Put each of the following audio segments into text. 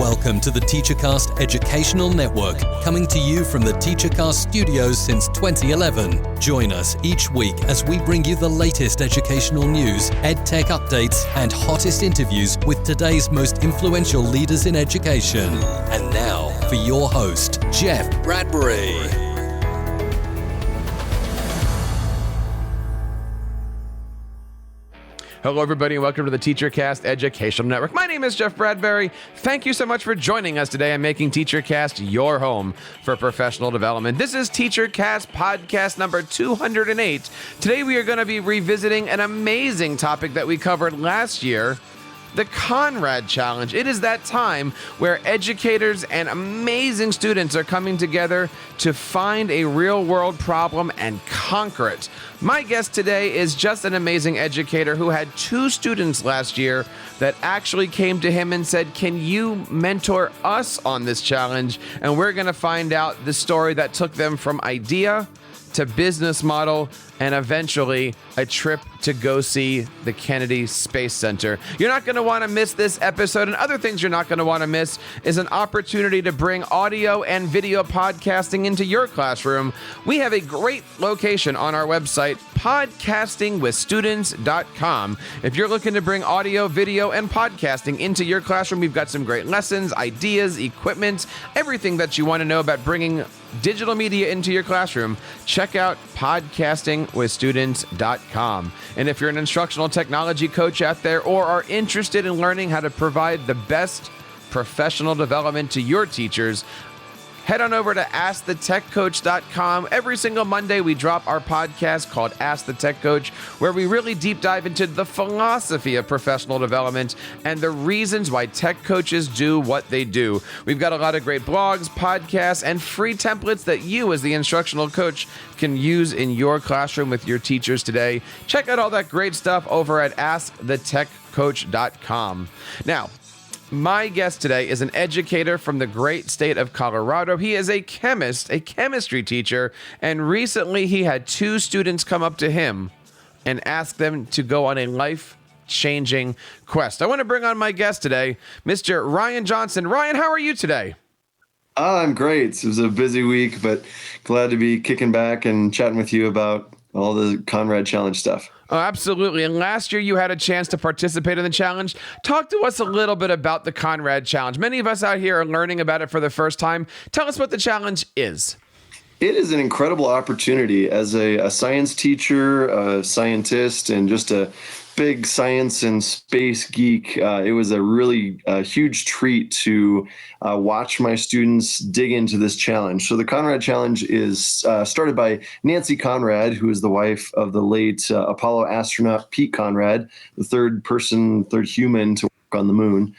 Welcome to the TeacherCast Educational Network, coming to you from the TeacherCast studios since 2011. Join us each week as we bring you the latest educational news, EdTech updates, and hottest interviews with today's most influential leaders in education. And now, for your host, Jeff Bradbury. Hello, everybody, and welcome to the TeacherCast Educational Network. My name is Jeff Bradbury. Thank you so much for joining us today and making TeacherCast your home for professional development. This is TeacherCast podcast number 208. Today, we are going to be revisiting an amazing topic that we covered last year, the Conrad Challenge. It is that time where educators and amazing students are coming together to find a real-world problem and conquer it. My guest today is just an amazing educator who had two students last year that actually came to him and said, "Can you mentor us on this challenge?" And we're going to find out the story that took them from idea to business model, and eventually a trip to go see the Kennedy Space Center. You're not going to want to miss this episode, and other things you're not going to want to miss is an opportunity to bring audio and video podcasting into your classroom. We have a great location on our website, podcastingwithstudents.com. If you're looking to bring audio, video, and podcasting into your classroom, we've got some great lessons, ideas, equipment, everything that you want to know about bringing digital media into your classroom. Check out podcastingwithstudents.com. And if you're an instructional technology coach out there or are interested in learning how to provide the best professional development to your teachers, head on over to AskTheTechCoach.com. Every single Monday, we drop our podcast called Ask the Tech Coach, where we really deep dive into the philosophy of professional development and the reasons why tech coaches do what they do. We've got a lot of great blogs, podcasts, and free templates that you, as the instructional coach, can use in your classroom with your teachers today. Check out all that great stuff over at AskTheTechCoach.com. Now, my guest today is an educator from the great state of Colorado. He is a chemist, a chemistry teacher, and recently he had two students come up to him and ask them to go on a life-changing quest. I want to bring on my guest today, Mr. Ryan Johnson. Ryan, how are you today? I'm great. It was a busy week, but glad to be kicking back and chatting with you about all the Conrad Challenge stuff. Oh, absolutely. And last year you had a chance to participate in the challenge. Talk to us a little bit about the Conrad Challenge. Many of us out here are learning about it for the first time. Tell us what the challenge is. It is an incredible opportunity as a science teacher, a scientist, and just a big science and space geek. It was a really huge treat to watch my students dig into this challenge. So the Conrad Challenge is started by Nancy Conrad, who is the wife of the late Apollo astronaut Pete Conrad, the third human to on the moon.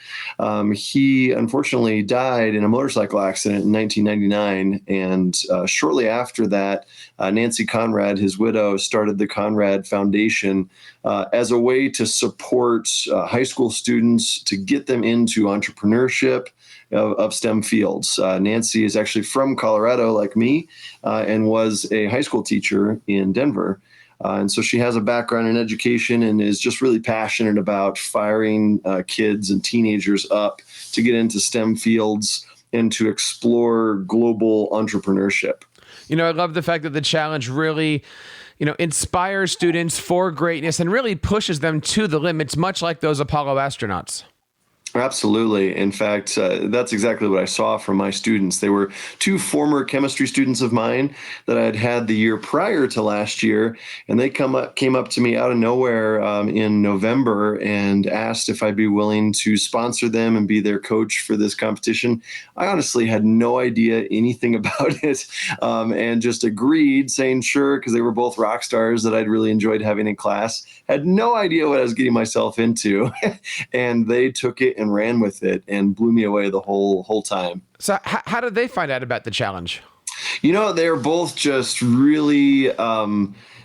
He unfortunately died in a motorcycle accident in 1999. And shortly after that, Nancy Conrad, his widow, started the Conrad Foundation as a way to support high school students to get them into entrepreneurship of STEM fields. Nancy is actually from Colorado, like me, and was a high school teacher in Denver. And so she has a background in education and is just really passionate about firing kids and teenagers up to get into STEM fields and to explore global entrepreneurship. You know, I love the fact that the challenge really, inspires students for greatness and really pushes them to the limits, much like those Apollo astronauts. Absolutely. In fact, that's exactly what I saw from my students. They were two former chemistry students of mine that I had had the year prior to last year, and they came up to me out of nowhere in November and asked if I'd be willing to sponsor them and be their coach for this competition. I honestly had no idea anything about it, and just agreed, saying sure, because they were both rock stars that I'd really enjoyed having in class. Had no idea what I was getting myself into, and they took it and ran with it and blew me away the whole time. So how did they find out about the challenge? They're both just really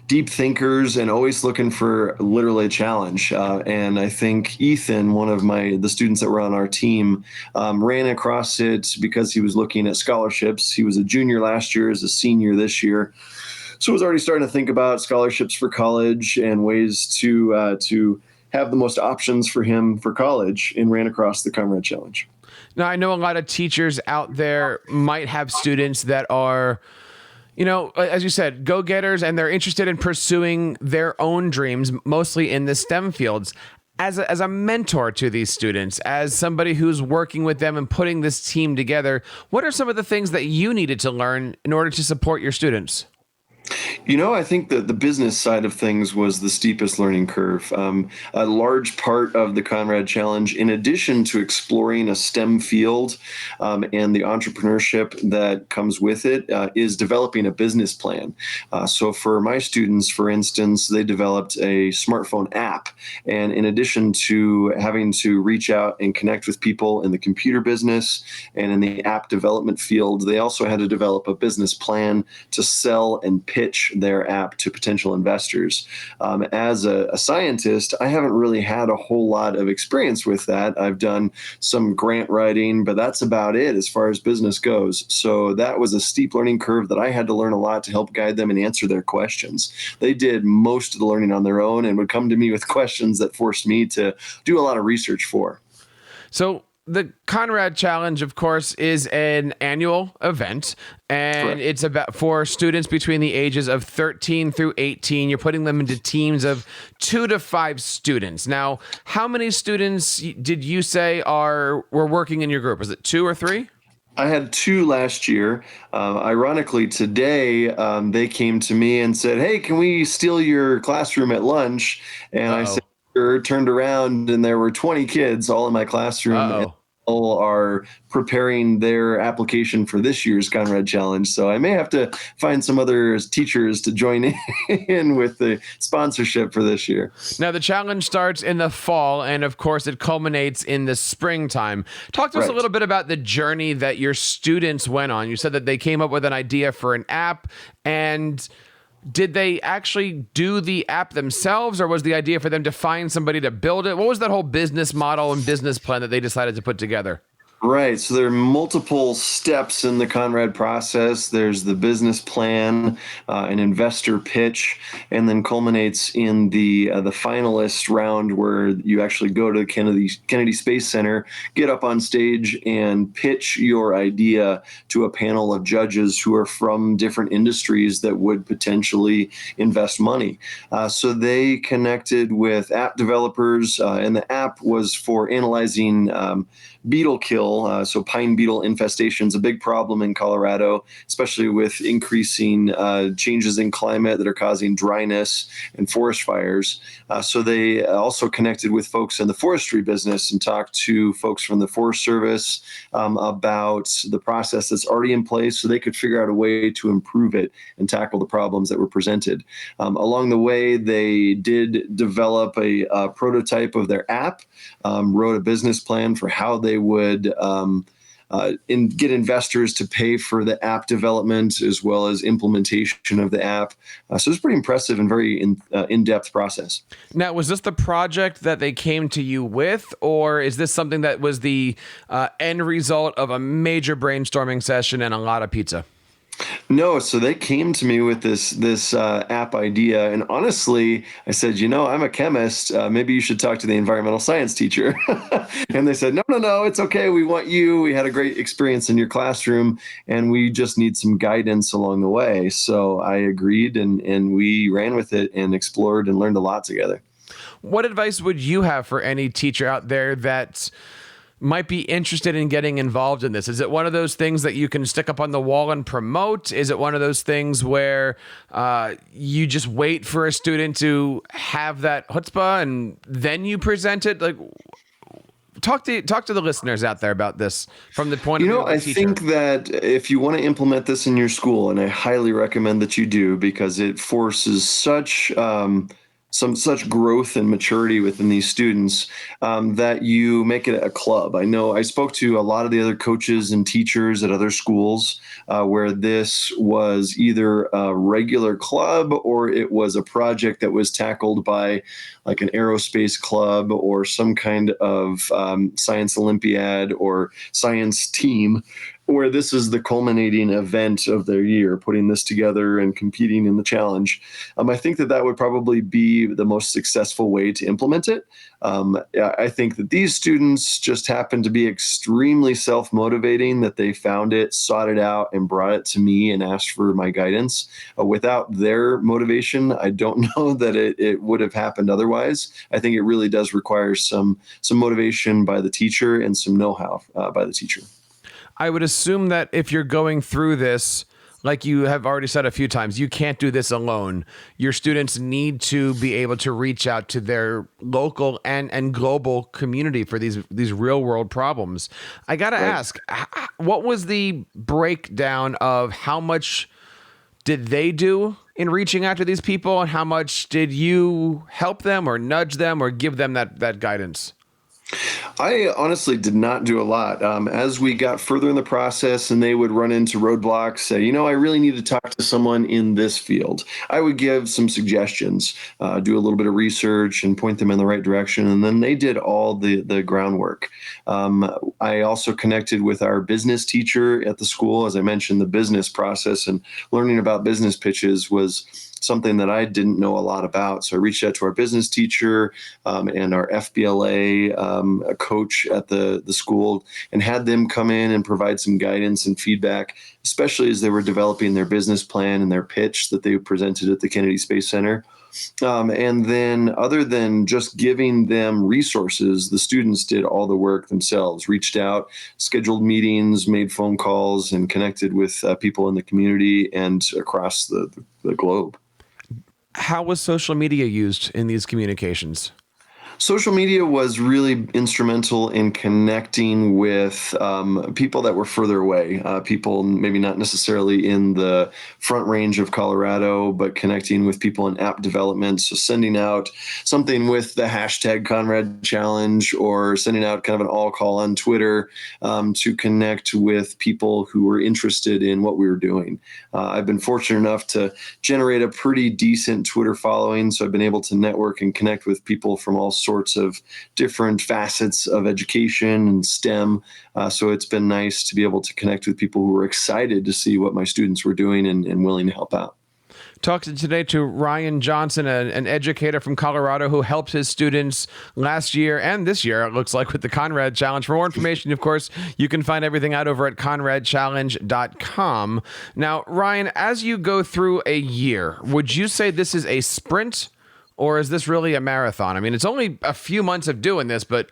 deep thinkers and always looking for literally a challenge. And I think Ethan, one of the students that were on our team, ran across it because he was looking at scholarships. He was a junior last year, is a senior this year. So I was already starting to think about scholarships for college and ways to have the most options for him for college and ran across the Conrad Challenge. Now, I know a lot of teachers out there might have students that are, as you said, go-getters, and they're interested in pursuing their own dreams, mostly in the STEM fields. As a mentor to these students, as somebody who's working with them and putting this team together, what are some of the things that you needed to learn in order to support your students? I think that the business side of things was the steepest learning curve. A large part of the Conrad Challenge, in addition to exploring a STEM field and the entrepreneurship that comes with it, is developing a business plan. So for my students, for instance, they developed a smartphone app. And in addition to having to reach out and connect with people in the computer business and in the app development field, they also had to develop a business plan to sell and pitch their app to potential investors. As a scientist, I haven't really had a whole lot of experience with that. I've done some grant writing, but that's about it as far as business goes. So that was a steep learning curve that I had to learn a lot to help guide them and answer their questions. They did most of the learning on their own and would come to me with questions that forced me to do a lot of research for. So the Conrad Challenge, of course, is an annual event, and Correct. It's about for students between the ages of 13 through 18. You're putting them into teams of 2 to 5 students. Now, how many students did you say were working in your group? Was it 2 or 3? I had 2 last year. Ironically, today they came to me and said, "Hey, can we steal your classroom at lunch?" And I said, "Sure." Turned around and there were 20 kids all in my classroom. And all are preparing their application for this year's Conrad Challenge. So I may have to find some other teachers to join in with the sponsorship for this year. Now, the challenge starts in the fall, and of course, it culminates in the springtime. Talk to us a little bit about the journey that your students went on. You said that they came up with an idea for an app, and did they actually do the app themselves, or was the idea for them to find somebody to build it? What was that whole business model and business plan that they decided to put together? Right. So there are multiple steps in the Conrad process. There's the business plan, an investor pitch, and then culminates in the finalist round where you actually go to the Kennedy Space Center, get up on stage, and pitch your idea to a panel of judges who are from different industries that would potentially invest money. So they connected with app developers, and the app was for analyzing beetle kill. So pine beetle infestation is a big problem in Colorado, especially with increasing changes in climate that are causing dryness and forest fires. So they also connected with folks in the forestry business and talked to folks from the Forest Service about the process that's already in place so they could figure out a way to improve it and tackle the problems that were presented. Along the way, they did develop a prototype of their app, wrote a business plan for how they would get investors to pay for the app development as well as implementation of the app. So it's pretty impressive and very in-depth process. Now, was this the project that they came to you with, or is this something that was the end result of a major brainstorming session and a lot of pizza? No, so they came to me with this app idea, and honestly, I said, I'm a chemist. Maybe you should talk to the environmental science teacher. And they said, no, it's okay. We want you. We had a great experience in your classroom, and we just need some guidance along the way. So I agreed, and we ran with it and explored and learned a lot together. What advice would you have for any teacher out there that might be interested in getting involved in this? Is it one of those things that you can stick up on the wall and promote? Is it one of those things where you just wait for a student to have that chutzpah and then you present it? Like, talk to the listeners out there about this from the point of view of a teacher. I think that if you want to implement this in your school, and I highly recommend that you do, because it forces such growth and maturity within these students, that you make it a club. I know I spoke to a lot of the other coaches and teachers at other schools where this was either a regular club or it was a project that was tackled by like an aerospace club or some kind of science Olympiad or science team. where this is the culminating event of their year, putting this together and competing in the challenge. I think that would probably be the most successful way to implement it. I think that these students just happen to be extremely self-motivating, that they found it, sought it out, and brought it to me and asked for my guidance. Without their motivation, I don't know that it would have happened otherwise. I think it really does require some motivation by the teacher and some know-how by the teacher. I would assume that if you're going through this, like you have already said a few times, you can't do this alone. Your students need to be able to reach out to their local and global community for these real world problems. I got to ask, what was the breakdown of how much did they do in reaching out to these people, and how much did you help them or nudge them or give them that guidance? I honestly did not do a lot. As we got further in the process and they would run into roadblocks, say, I really need to talk to someone in this field, I would give some suggestions, do a little bit of research and point them in the right direction. And then they did all the groundwork. I also connected with our business teacher at the school. As I mentioned, the business process and learning about business pitches was something that I didn't know a lot about. So I reached out to our business teacher and our FBLA coach at the school and had them come in and provide some guidance and feedback, especially as they were developing their business plan and their pitch that they presented at the Kennedy Space Center. And then other than just giving them resources, the students did all the work themselves, reached out, scheduled meetings, made phone calls, and connected with people in the community and across the globe. How was social media used in these communications? Social media was really instrumental in connecting with people that were further away, people maybe not necessarily in the front range of Colorado, but connecting with people in app development. So sending out something with the hashtag Conrad Challenge, or sending out kind of an all call on Twitter to connect with people who were interested in what we were doing. I've been fortunate enough to generate a pretty decent Twitter following, so I've been able to network and connect with people from all sorts of different facets of education and STEM. So it's been nice to be able to connect with people who were excited to see what my students were doing and willing to help out. Talked today to Ryan Johnson, an educator from Colorado who helped his students last year and this year, it looks like, with the Conrad Challenge. For more information, of course, you can find everything out over at conradchallenge.com. Now, Ryan, as you go through a year, would you say this is a sprint, or is this really a marathon? I mean, it's only a few months of doing this, but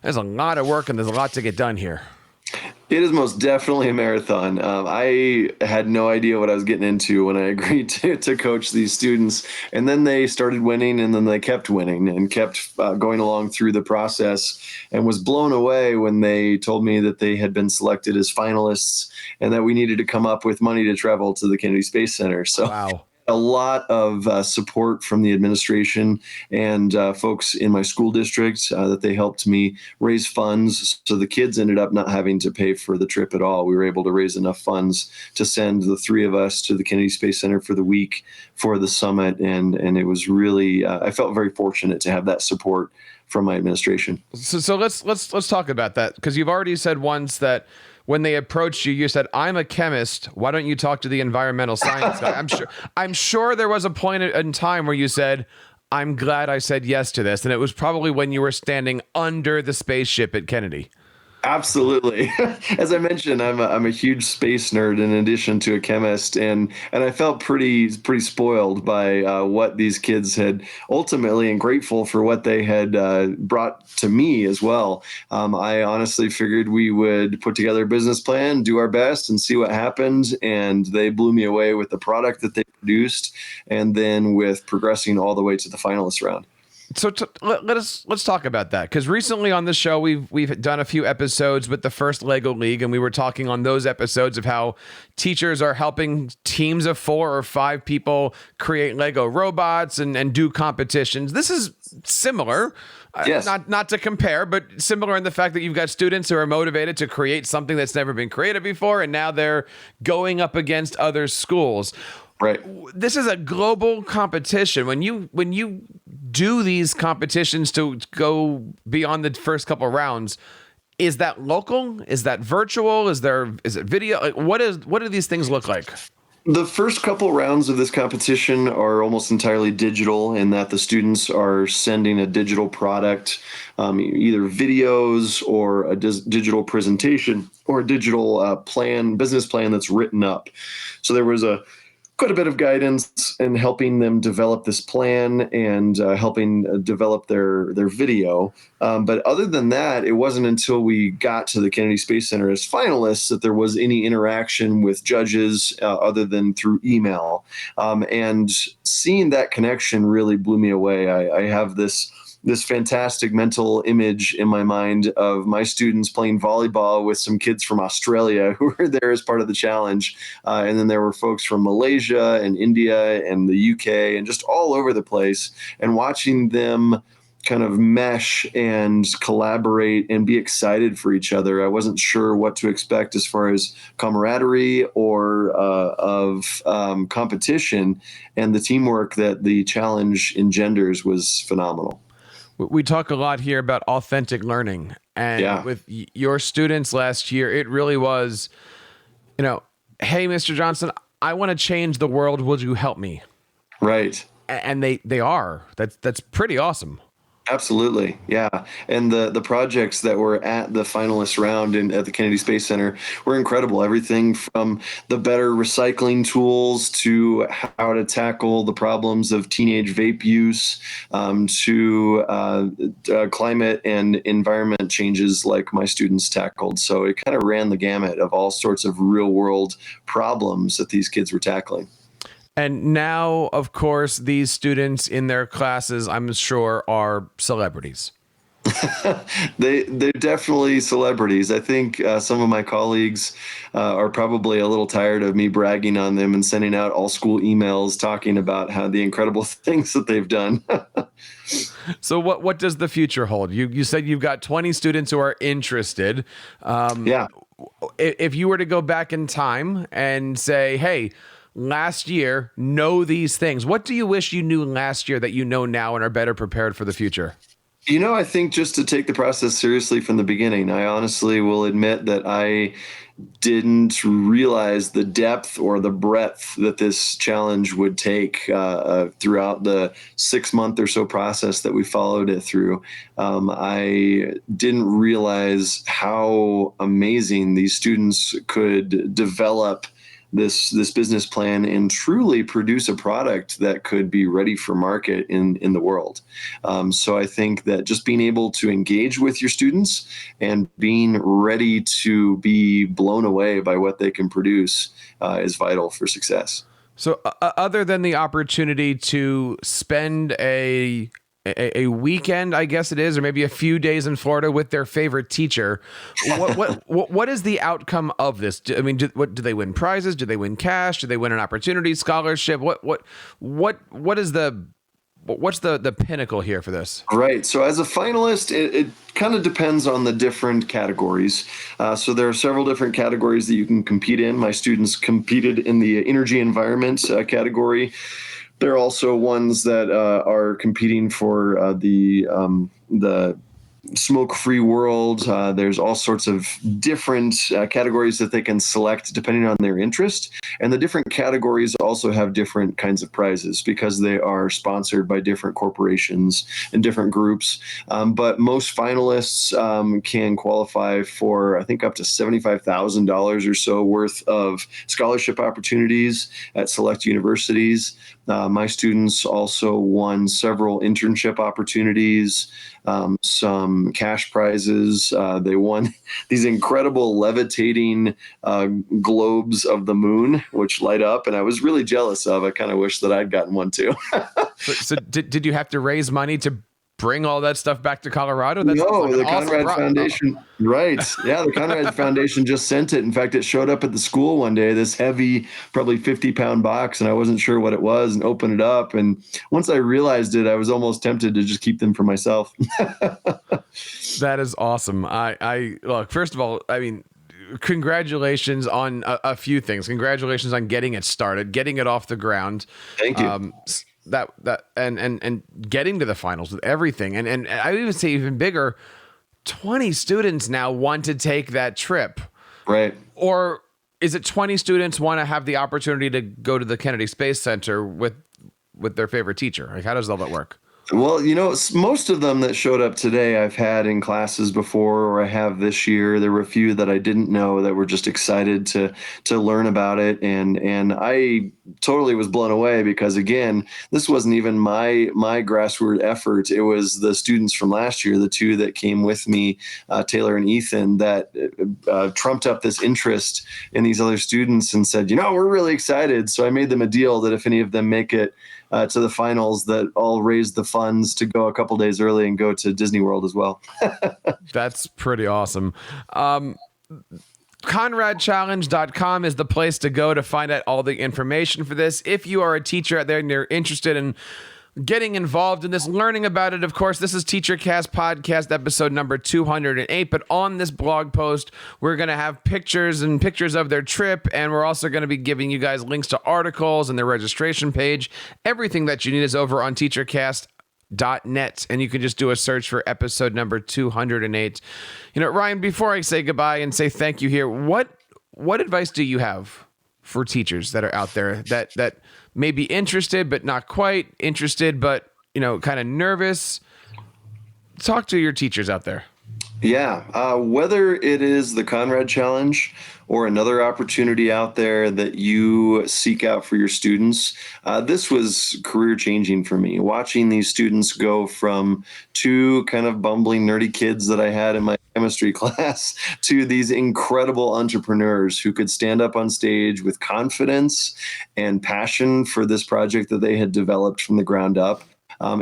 there's a lot of work and there's a lot to get done here. It is most definitely a marathon. I had no idea what I was getting into when I agreed to coach these students. And then they started winning, and then they kept winning and kept going along through the process, and was blown away when they told me that they had been selected as finalists and that we needed to come up with money to travel to the Kennedy Space Center. So wow. A lot of support from the administration and folks in my school district that they helped me raise funds. So the kids ended up not having to pay for the trip at all. We were able to raise enough funds to send the three of us to the Kennedy Space Center for the week for the summit. And it was really, I felt very fortunate to have that support from my administration. So let's talk about that, because you've already said once that when they approached you, you said, "I'm a chemist. Why don't you talk to the environmental science guy?" I'm sure there was a point in time where you said, "I'm glad I said yes to this," and it was probably when you were standing under the spaceship at Kennedy. Absolutely. As I mentioned, I'm a huge space nerd in addition to a chemist, and I felt pretty spoiled by what these kids had ultimately, and grateful for what they had brought to me as well. I honestly figured we would put together a business plan, do our best, and see what happened. And they blew me away with the product that they produced, and then with progressing all the way to the finalist round. So let's talk about that, because recently on this show we've done a few episodes with the first Lego League, and we were talking on those episodes of how teachers are helping teams of 4 or 5 people create Lego robots and do competitions. This is similar, yes. Not to compare, but similar in the fact that you've got students who are motivated to create something that's never been created before, and now they're going up against other schools. Right. This is a global competition. When you do these competitions to go beyond the first couple of rounds, Is that local? Is that virtual? Is it video? Like, what do these things look like? The first couple rounds of this competition are almost entirely digital in that the students are sending a digital product, either videos or a digital presentation or a digital business plan that's written up. So there was quite a bit of guidance in helping them develop this plan and helping develop their video. But other than that, it wasn't until we got to the Kennedy Space Center as finalists that there was any interaction with judges other than through email. And seeing that connection really blew me away. I have this fantastic mental image in my mind of my students playing volleyball with some kids from Australia who were there as part of the challenge. And then there were folks from Malaysia and India and the UK and just all over the place. And watching them kind of mesh and collaborate and be excited for each other. I wasn't sure what to expect as far as camaraderie or of competition. And the teamwork that the challenge engenders was phenomenal. We talk a lot here about authentic learning, and with your students last year, it really was, hey, Mr. Johnson, I want to change the world. Would you help me? Right. And they are. That's pretty awesome. Absolutely. Yeah. And the projects that were at the finalist round at the Kennedy Space Center were incredible. Everything from the better recycling tools to how to tackle the problems of teenage vape use, to climate and environment changes like my students tackled. So it kind of ran the gamut of all sorts of real world problems that these kids were tackling. And now, of course, these students in their classes, I'm sure, are celebrities. They're definitely celebrities. I think some of my colleagues are probably a little tired of me bragging on them and sending out all school emails talking about how the incredible things that they've done. So what does the future hold? You said you've got 20 students who are interested. Yeah. If you were to go back in time and say, hey, last year, know these things. What do you wish you knew last year that you know now and are better prepared for the future? I think just to take the process seriously from the beginning. I honestly will admit that I didn't realize the depth or the breadth that this challenge would take throughout the 6-month or so process that we followed it through. I didn't realize how amazing these students could develop this business plan and truly produce a product that could be ready for market in the world. So I think that just being able to engage with your students and being ready to be blown away by what they can produce is vital for success. So other than the opportunity to spend a weekend, I guess it is, or maybe a few days in Florida with their favorite teacher, what is the outcome of this? Do they win prizes? Do they win cash? Do they win an opportunity, scholarship? What's the pinnacle here for this? Right. So as a finalist, it kind of depends on the different categories. So there are several different categories that you can compete in. My students competed in the energy environment category. There are also ones that are competing for the smoke-free world. There's all sorts of different categories that they can select depending on their interest. And the different categories also have different kinds of prizes because they are sponsored by different corporations and different groups. But most finalists can qualify for, I think, up to $75,000 or so worth of scholarship opportunities at select universities. My students also won several internship opportunities, some cash prizes. They won these incredible levitating globes of the moon, which light up, and I was really jealous of. I kind of wish that I'd gotten one too. So did you have to raise money to bring all that stuff back to Colorado? No, the Conrad Foundation. Right. Yeah, the Conrad Foundation just sent it. In fact, it showed up at the school one day, this heavy, probably 50-pound box, and I wasn't sure what it was and opened it up. And once I realized it, I was almost tempted to just keep them for myself. That is awesome. I look, first of all, congratulations on a few things. Congratulations on getting it started, getting it off the ground. Thank you. And getting to the finals with everything. And I would even say even bigger, 20 students now want to take that trip. Right. Or is it 20 students want to have the opportunity to go to the Kennedy Space Center with their favorite teacher? Like, how does all that work? Well, most of them that showed up today I've had in classes before, or I have this year. There were a few that I didn't know that were just excited to learn about it, and I totally was blown away because, again, this wasn't even my grassroots effort. It was the students from last year, the two that came with me, Taylor and Ethan, that trumped up this interest in these other students and said, we're really excited. So I made them a deal that if any of them make it to the finals, that I'll raise the funds to go a couple days early and go to Disney World as well. That's pretty awesome. ConradChallenge.com is the place to go to find out all the information for this. If you are a teacher out there and you're interested in getting involved in this, learning about it, of course, this is TeacherCast podcast episode number 208. But on this blog post, we're going to have pictures of their trip, and we're also going to be giving you guys links to articles and their registration page. Everything that you need is over on TeacherCast.net, and you can just do a search for episode number 208. Ryan, before I say goodbye and say thank you here, what advice do you have for teachers that are out there that may be interested but not quite interested, but kind of nervous? Talk to your teachers out there. Yeah, whether it is the Conrad Challenge or another opportunity out there that you seek out for your students, this was career changing for me. Watching these students go from two kind of bumbling, nerdy kids that I had in my chemistry class to these incredible entrepreneurs who could stand up on stage with confidence and passion for this project that they had developed from the ground up.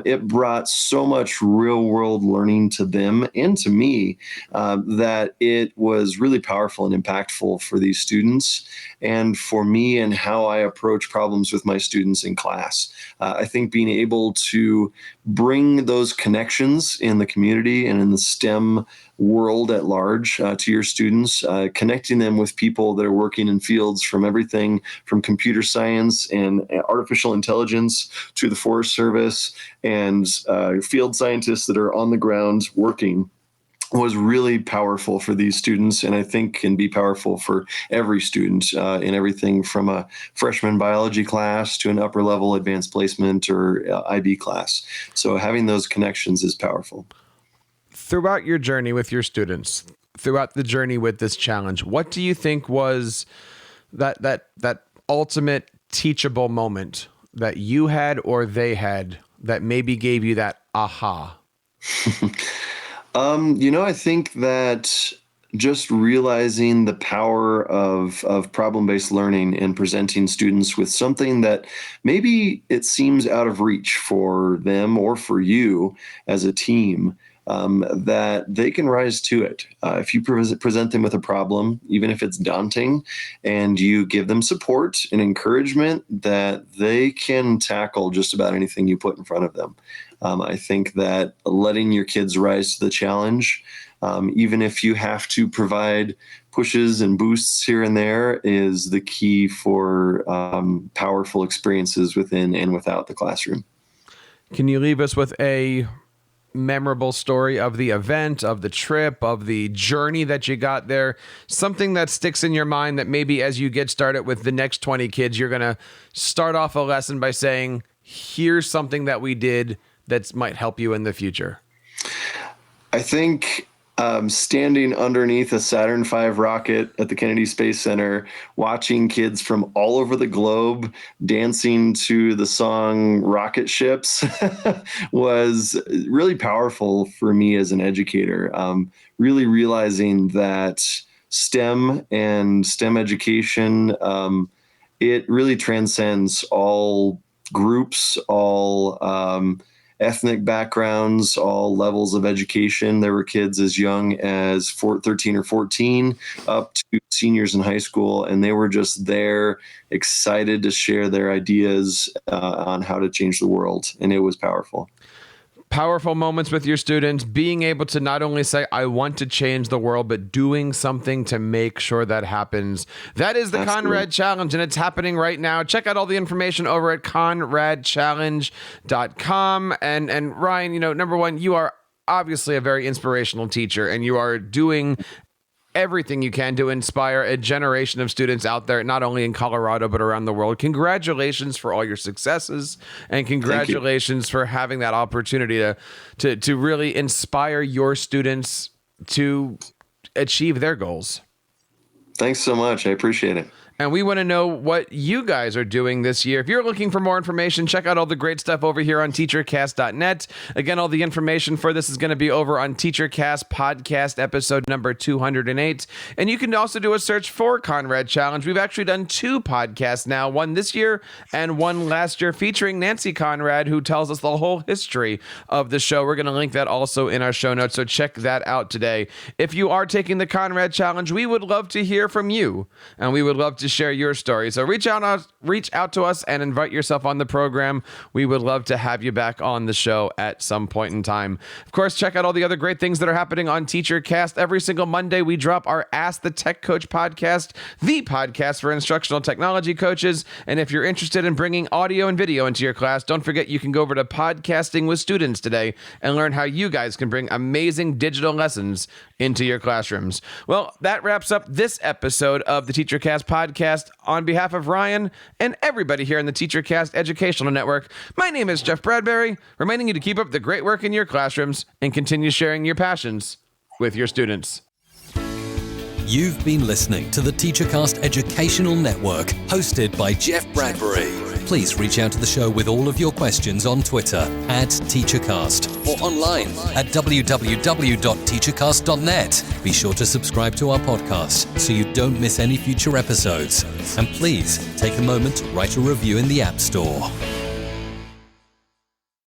It brought so much real world learning to them and to me that it was really powerful and impactful for these students and for me and how I approach problems with my students in class. I think being able to bring those connections in the community and in the STEM world at large to your students, connecting them with people that are working in fields from everything from computer science and artificial intelligence to the Forest Service and field scientists that are on the ground working, was really powerful for these students, and I think can be powerful for every student in everything from a freshman biology class to an upper level advanced placement or IB class. So having those connections is powerful. Throughout your journey with your students, throughout the journey with this challenge, what do you think was that ultimate teachable moment that you had or they had that maybe gave you that aha? I think that just realizing the power of problem-based learning and presenting students with something that maybe it seems out of reach for them or for you as a team, that they can rise to it. If you present them with a problem, even if it's daunting, and you give them support and encouragement, that they can tackle just about anything you put in front of them. I think that letting your kids rise to the challenge, even if you have to provide pushes and boosts here and there, is the key for powerful experiences within and without the classroom. Can you leave us with a memorable story of the event, of the trip, of the journey that you got there? Something that sticks in your mind that maybe as you get started with the next 20 kids, you're going to start off a lesson by saying, here's something that we did that might help you in the future. I think standing underneath a Saturn V rocket at the Kennedy Space Center, watching kids from all over the globe dancing to the song Rocket Ships was really powerful for me as an educator. Really realizing that STEM and STEM education, it really transcends all groups, all ethnic backgrounds, all levels of education. There were kids as young as 13 or 14 up to seniors in high school, and they were just there, excited to share their ideas on how to change the world, and it was powerful. Powerful moments with your students, being able to not only say, I want to change the world, but doing something to make sure that happens. That is the Absolutely. Conrad Challenge, and it's happening right now. Check out all the information over at ConradChallenge.com. And Ryan, number one, you are obviously a very inspirational teacher, and you are doing everything you can to inspire a generation of students out there, not only in Colorado, but around the world. Congratulations for all your successes, and congratulations for having that opportunity to really inspire your students to achieve their goals. Thanks so much. I appreciate it. And we want to know what you guys are doing this year. If you're looking for more information, check out all the great stuff over here on TeacherCast.net. Again, all the information for this is going to be over on TeacherCast podcast episode number 208. And you can also do a search for Conrad Challenge. We've actually done 2 podcasts now, one this year and one last year, featuring Nancy Conrad, who tells us the whole history of the show. We're going to link that also in our show notes, so check that out today. If you are taking the Conrad Challenge, we would love to hear from you, and we would love to share your story. So reach out to us and invite yourself on the program. We would love to have you back on the show at some point in time. Of course, check out all the other great things that are happening on TeacherCast. Every single Monday, we drop our Ask the Tech Coach podcast, the podcast for instructional technology coaches. And if you're interested in bringing audio and video into your class, don't forget you can go over to Podcasting with Students today and learn how you guys can bring amazing digital lessons into your classrooms. Well, that wraps up this episode of the TeacherCast podcast. On behalf of Ryan and everybody here in the TeacherCast Educational Network, my name is Jeff Bradbury, reminding you to keep up the great work in your classrooms and continue sharing your passions with your students. You've been listening to the TeacherCast Educational Network, hosted by Jeff Bradbury. Please reach out to the show with all of your questions on Twitter @TeacherCast or online at www.teachercast.net. Be sure to subscribe to our podcast so you don't miss any future episodes. And please take a moment to write a review in the App Store.